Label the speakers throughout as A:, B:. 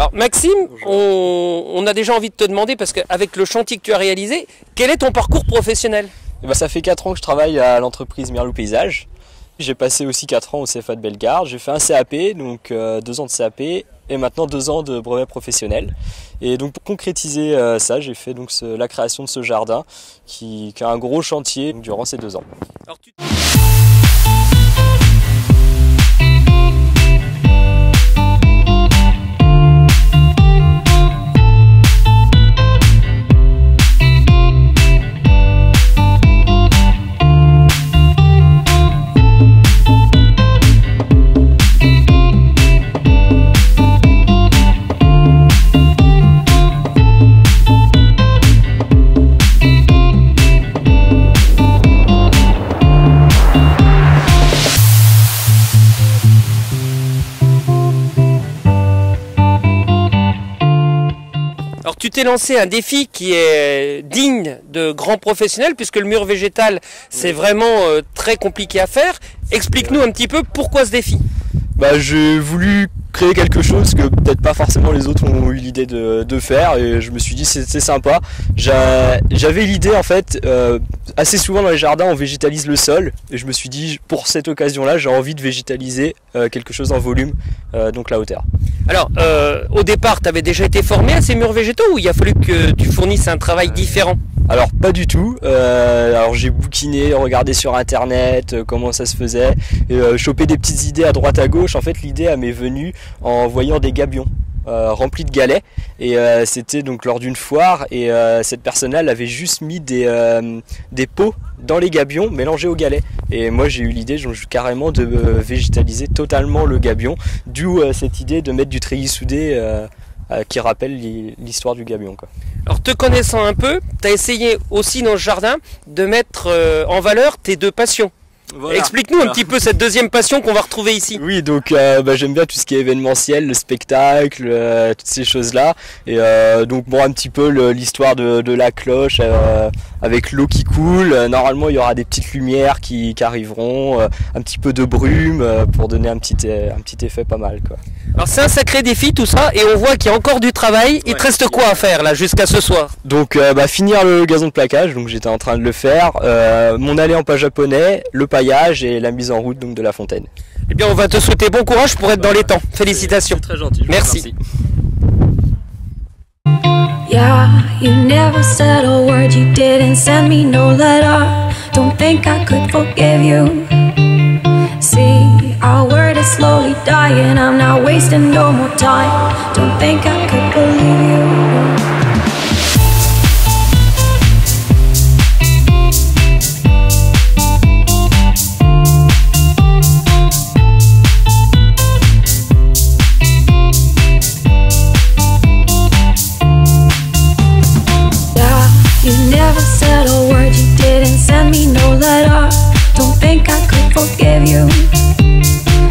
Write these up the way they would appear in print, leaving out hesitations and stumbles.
A: Alors Maxime, on a déjà envie de te demander, parce qu'avec le chantier que tu as réalisé, quel est ton parcours professionnel?
B: Ça fait 4 ans que je travaille à l'entreprise Merlot Paysage. J'ai passé aussi 4 ans au CFA de Bellegarde. J'ai fait un CAP, donc 2 ans de CAP et maintenant 2 ans de brevet professionnel. Et donc pour concrétiser ça, j'ai fait donc la création de ce jardin qui a un gros chantier durant ces 2 ans.
A: Alors, tu t'es lancé un défi qui est digne de grands professionnels, puisque le mur végétal, c'est vraiment très compliqué à faire. Explique-nous un petit peu pourquoi ce défi.
B: J'ai voulu créer quelque chose que peut-être pas forcément les autres ont eu l'idée de faire, et je me suis dit c'est sympa. J'avais l'idée en fait, assez souvent dans les jardins on végétalise le sol, et je me suis dit pour cette occasion là j'ai envie de végétaliser quelque chose en volume, donc la hauteur.
A: Alors au départ tu avais déjà été formé à ces murs végétaux, ou il a fallu que tu fournisses un travail différent?
B: Alors pas du tout, alors j'ai bouquiné, regardé sur internet comment ça se faisait, et chopé des petites idées à droite à gauche. En fait l'idée m'est venue en voyant des gabions remplis de galets, et c'était donc lors d'une foire, et cette personne-là elle avait juste mis des pots dans les gabions mélangés aux galets, et moi j'ai eu l'idée carrément de végétaliser totalement le gabion, d'où cette idée de mettre du treillis soudé qui rappelle l'histoire du gabion, quoi.
A: Alors te connaissant un peu, tu as essayé aussi dans le jardin de mettre en valeur tes 2 passions. Voilà. Explique-nous un petit peu cette deuxième passion qu'on va retrouver ici.
B: Oui, donc j'aime bien tout ce qui est événementiel, le spectacle, toutes ces choses-là. Et donc bon, un petit peu l'histoire de la cloche avec l'eau qui coule. Normalement, il y aura des petites lumières qui arriveront, un petit peu de brume pour donner un petit effet pas mal, quoi.
A: Alors c'est un sacré défi tout ça, et on voit qu'il y a encore du travail. Ouais, il te reste quoi à faire là jusqu'à ce soir?
B: Donc finir le gazon de plaquage, donc j'étais en train de le faire, mon allée en pas japonais, le paillage et la mise en route donc de la fontaine.
A: Eh bien on va te souhaiter bon courage pour être dans les temps. Félicitations.
B: C'est très gentil.
A: Merci.
C: Yeah, you never said a word, you didn't send me no letter. Don't think I could forgive you. See, our word is slowly dying, I'm not wasting no more time. Don't think I could believe you. You never said a word, you didn't send me no letter. Don't think I could forgive you.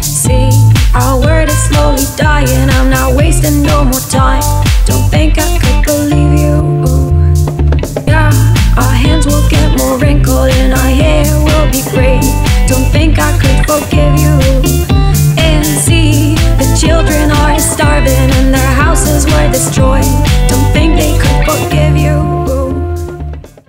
C: See, our word is slowly dying, I'm not wasting no more time. Don't think I could